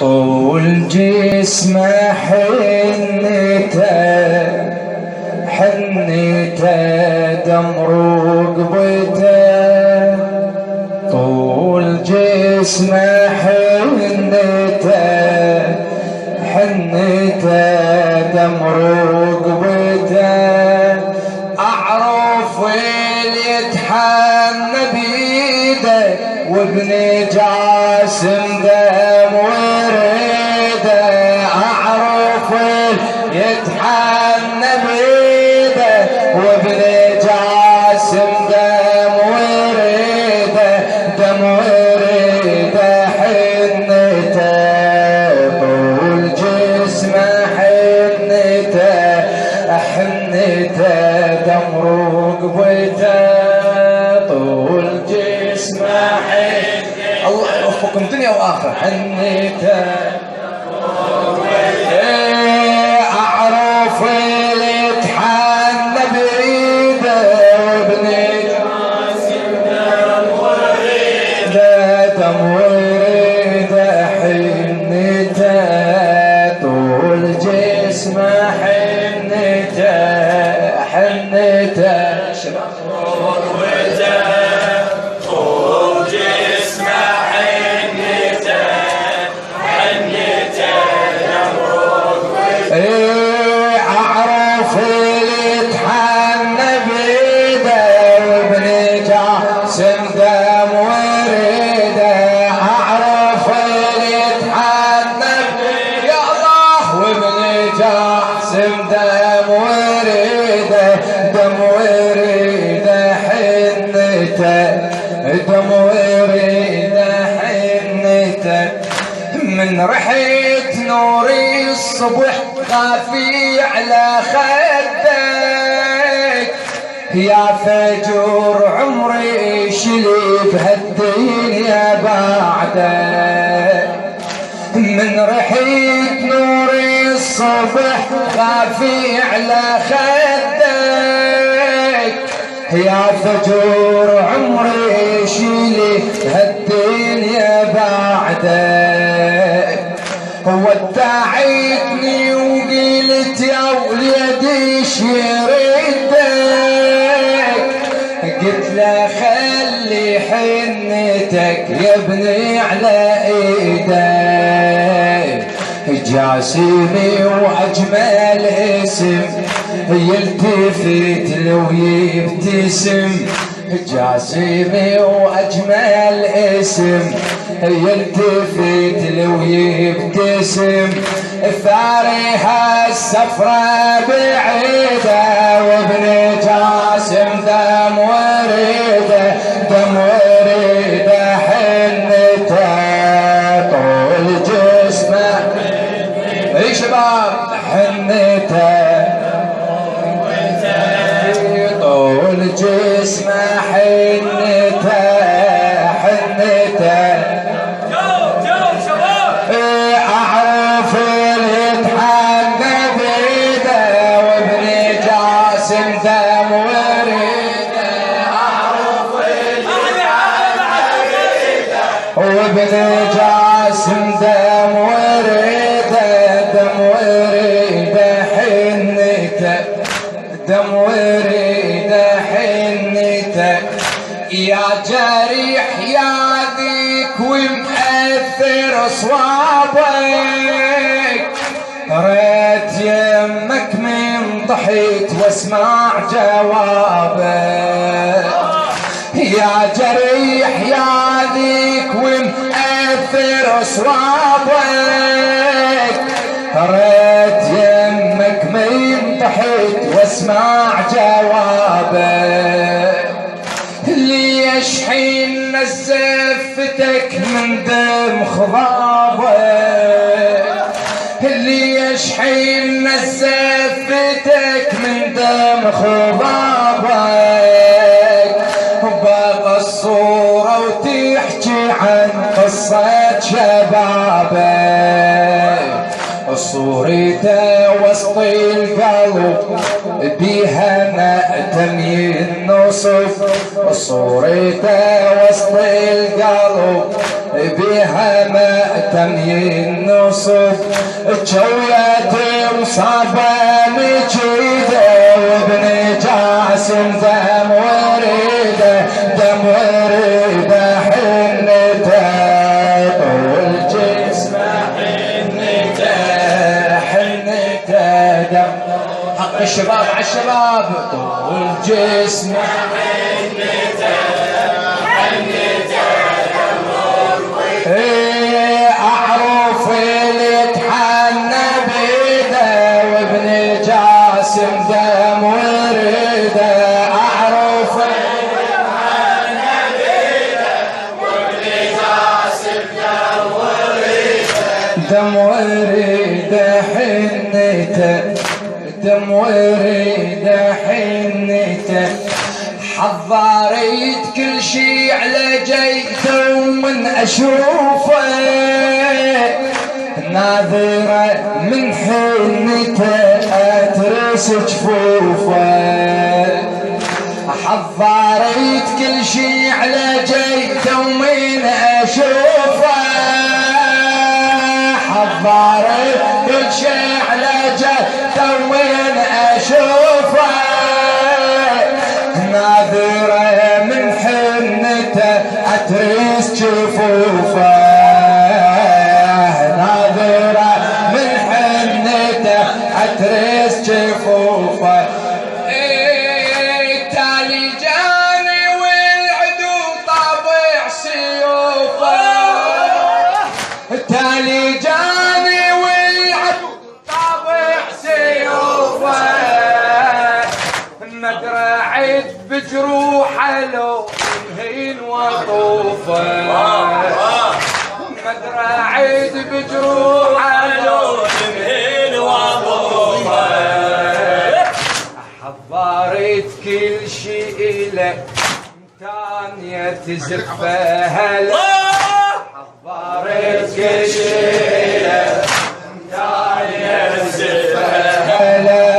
طول جسمه حنته دمر رقبته، طول جسمه حنته دمر رقبته. اعرف اللي يتحنى بيده وابن جاسم دم ورده، اعرف اللي يتحنى بيده وابن جاسم دم ورده، دم ورده حنته طول جسمه حنته دم رقبته، طول جسمه الله يوفقكم دنيا واخره حنته. اعرف اللي يتحنى بيده وابن جاسم دم ورده، دم ورده حنته طول جسمه حنته شباب طول جسمه حنته دم رقبته. اعرف اللي يتحنى بيده وابن جاسم دم ورده، اعرف اللي يتحنى يا الله وابن جاسم دم ورده، دم ورده حنته، دم ورده حنته. من ريحة نور الصبح خافي على خدك، يا فجر عمري شلي بهالدنيا بعدك. من ريحة نور الصبح خافي على خدك، يا فجر عمري شيلي هالدنيا بعدك. ودعتني وقلت يا وليدي يردك، قلت له خلي حنتك يا ابني على ايدك. جاسمي واجمل اسم يلتفت لو يبتسم، جاسمي واجمل اسم يلتفت لو يبتسم. ثاريها السفرة بعيدة وابن جاسم دم ورده، دم ورده حنته طول جسمه اي شباب حنته طول جسمه حنته اعرف اللي يتحنى بيده وابن جاسم دم ورده، اعرف اللي يتحنى بيده وابن جاسم دم ورده، دم ورده حنته، دم ورده حنته. يا جريح يا ذيك ومأثر صوابك، ريت يمك من ضحيت واسمع جوابك. يا جريح يا ذيك ومأثر صوابك، ريت يمك من ضحيت واسمع جوابك. ليش حين نزفتك من دم خضابك، ليش حين نزفتك من دم خضابك. بقى الصورة وتحكي عن قصة شبابك، صورته وسط القلب بيها نأتم النصف، صورته وسط القلب بها مأتم ينصب جوية مصابة مجيدة وابن جاسم دم وريده دم وريده حنته طول جسمه حنته دم حق الشباب على الشباب طول جسمه أعرف اللي تحنى بيده وابن الجاسم دم وريده أعرف اللي تحنى بيده وابن الجاسم دم وريده حنته دم وريده حنته حضاريت كل شي على جيته ومن اشوفه ناظرة من حنته اترس جفوفه حضاريت كل شي على جيته ومن اشوفه حضاريت كل شي على جيته ومن اشوفه ناظرة من حنته أترس جفوفه ناظرة من حنته أترس جفوفه تالي جاني والعدو طابع سيوفه تالي جاني والعدو طابع سيوفه مدرعت بجروحه لو ينهين وطوفه مدرعت بجروحه لو ينهين وطوفه حضرت كل شيء له تانية تزفها له حضرت كل شيء له تانية تزفها له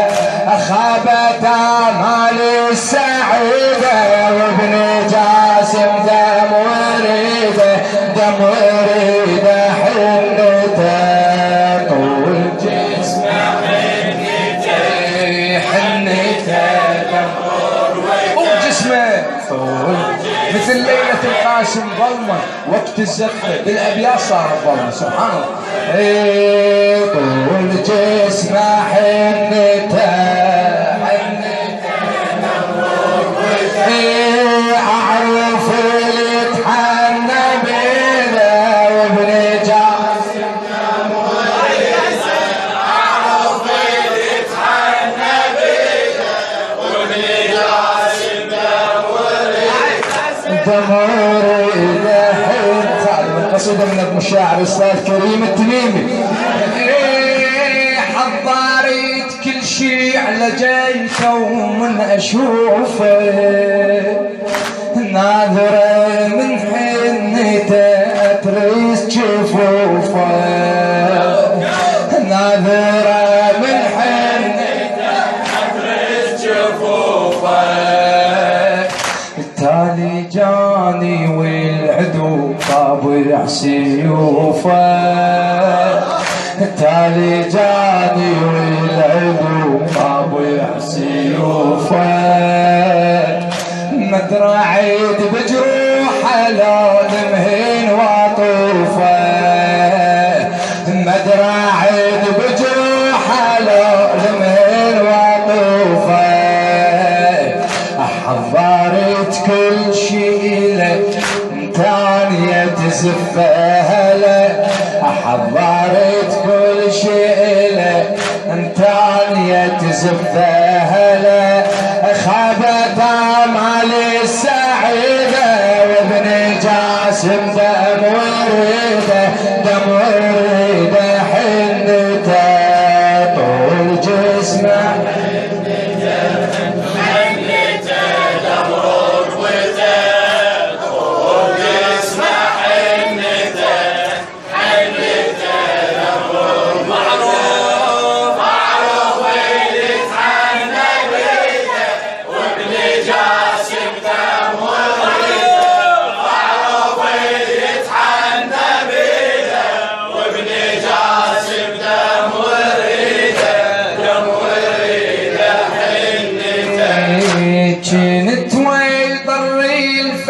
خابت آمال السعيدة وابن جاسم دم وريده دم وريده حنته طول جسمه حنته دم طول جسمه طول مثل ليلة القاسم ظلمة وقت الزفة بالأبيات صارت ظلمة سبحان الله طول جسمه حنته أعرف اللي تحنى بيده وابن جاسم دم وريده أعرف اللي تحنى بيده وابن جاسم دم وريده هذه من قصيدة من ابن الشاعر الأستاذ كريم التميمي حضرت كل شي على جيته ومن اشوفه ناظرة من حنته اترس جفوفه ناظرة من حنته اترس جفوفه التالي جاني والعدو طابع سيوفه التالي جاني والعدو طابع سيوفه مدرعيد بجروحه لون مهين وطوفه مدرعيد بجروحه لون مهين وطوفه حضرت كل شي لك تانية تزفها له حضرت كل شيء له تانية تزفها له خابت آمال السعيدة وابن جاسم دم وريده دم وريده حنته طول جسمه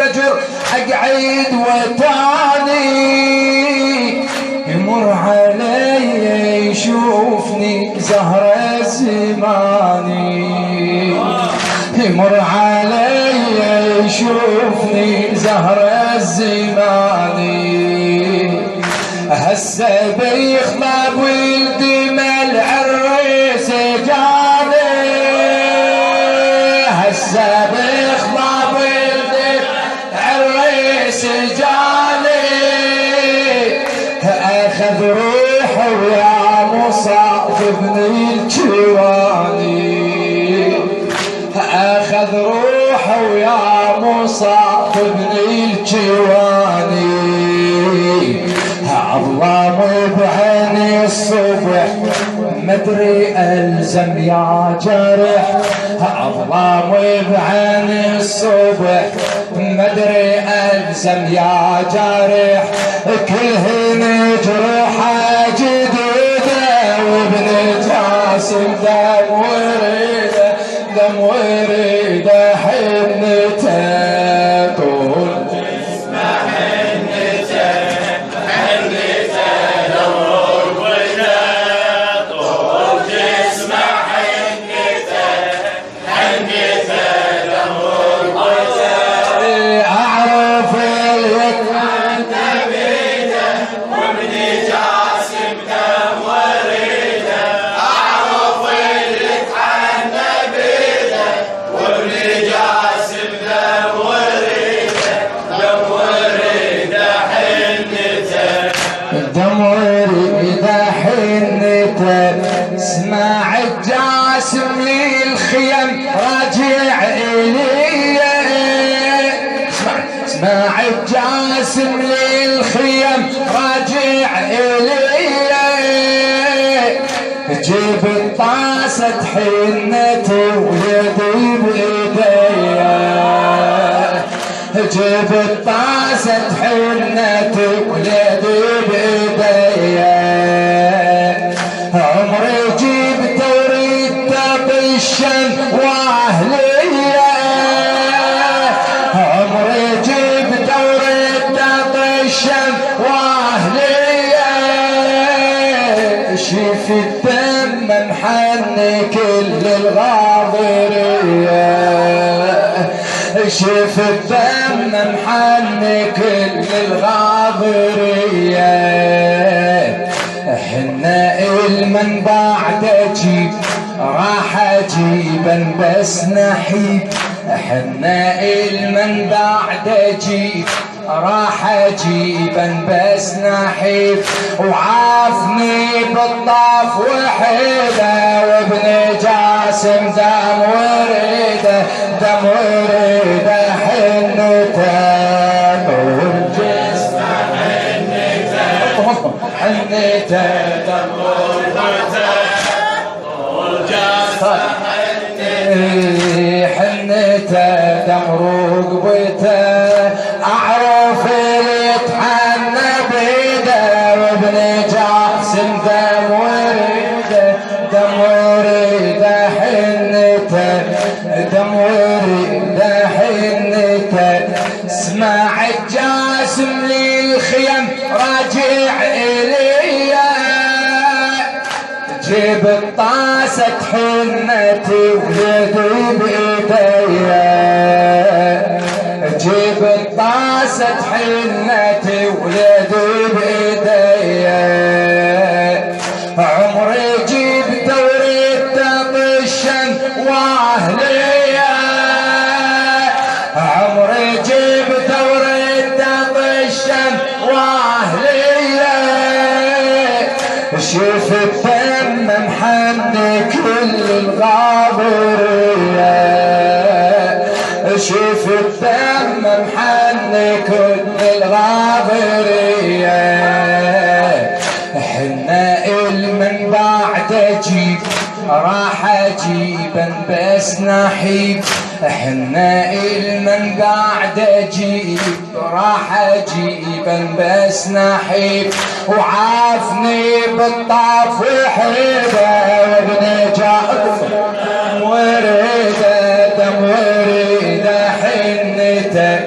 الفجر اقعد وتاني يمر علي يشوفني زهر زماني يمر علي يشوفني زهر الزماني هسه بيخطب ولدي مال عريس جاني هسه بيخطب ولدي عريس جاني اخذ روحه ويا مصعب بن الجواني اخذ روحه ويا مصعب بن الجواني عظام بعيني الصبح مدري الزم يا جرح عظام بعيني الصبح مدري الزم يا جرح كلهن جروحه جديده وابن جاسم دم وريده دم وريده حنته طول جسمه حنته حنته دمر وجهه طول جسمه حنته حنته دمر وجهه اعرف عنده بيده وابن جاسم دم وريده اعرف اللي عنده بيده وابن جاسم دم وريده دم وريده حنته دم وريده حنته اسمع الجاسم للخيم راجع الي اسمع الجاسم للخيم راجع الي جيب الطاسة حنته ويدي بايديا جيب الطاسة حنته ويدي بايديا عمري جبت وريدته بالشن واهليه عمري جبت وريدته بالشن واهليه شيف الدم محني كل الغاضريه شيف الدم محني كل الغاضريه حنا المن بعد اجيب راح اجيبا بس نحيب حنا المن بعد اجيب راح اجيبا بس نحيب وعافني بالطاف وحيده وابن جاسم دم وريده دم وريده حنته طول جسمه حنته دم حنته دم رقبته اعرف اللي يتحنى بيده وابن جاسم دم وريده دم وريده حنته دم وريده حنته اسمع الجاسم للخيم راجع الي جيب الطاسة حنتي ويدي بايديا جيب الطاسة حنتي ويدي بايديا عمري جبت وريدته بالشن واهليه عمري جبت وريدته بالشن واهليه شوف الدم محني كل الغاضريه شوف الدم محني كل الغاضريه حنا المن بعد اجيب راح اجيبا بس نحيب حنا المن بعد اجيب راح اجيبا بس نحيب وعافني بالطاف وحيده وابن جاسم وريده دم وريده حنته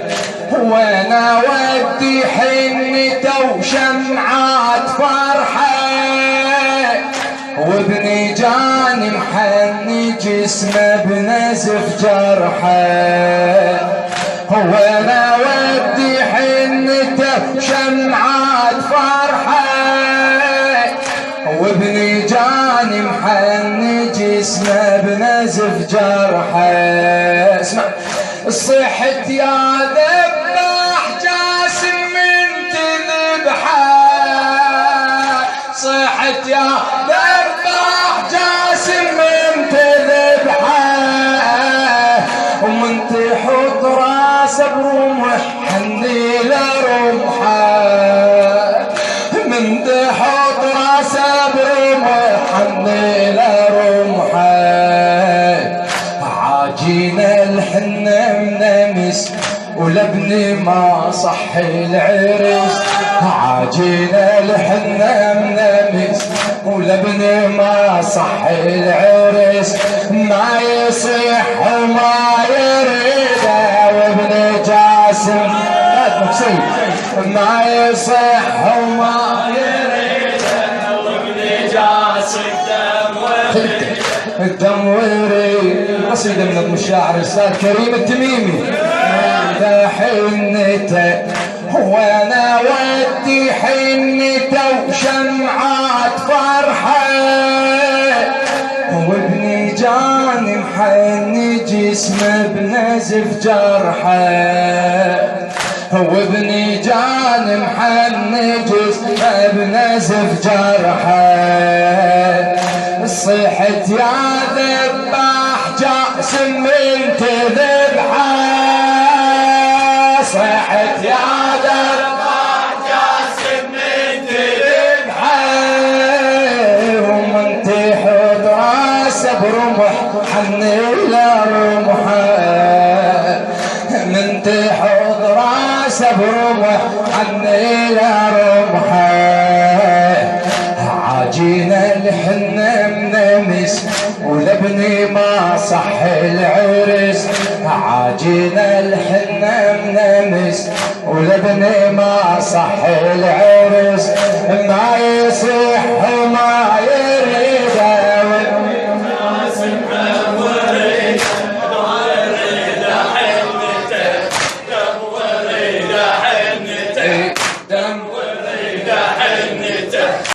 وانا ودي حنته وشمعات فرحه وابني جاني محني جسمه بنزف جرحه وانا ودي حنته وشمعات فرحه وابني جاني محني جسمه بنزف جرحه. اسمع صحت يا ذبح جاسم من تذبحه صحت يا ذبح جاسم من تذبحه ومن تحط راسه برمح حني لرمحه من تحط راسه برمح حني لرمحه عاجينا الحنه منمس ولبني ما صحي العرس عاجينا الحنه منمس ولبني ما صحي العرس ما يصح وما يريده وابن جاسم ما يصح وما يريده وابن جاسم الدم وري. قصيدة من ابن الشاعر الأستاذ كريم التميمي. ذا حنته وانا ودي حنته وشمعات فرحه وابني جاني محني جسمه بنزف جرحه وابني جاني محني جسمه بنزف جرحه صيحت يا ذباح جاسم من تذبحه صيحت يا ذباح جاسم من تذبحه ومن تحط راسه برمح حني لرمحه من تحط راسه برمح حني لرمحه عاجينا الحنه منمس ولبني ما صح العرس عاجينا الحنه منمس ولبني ما صح العرس ما يصح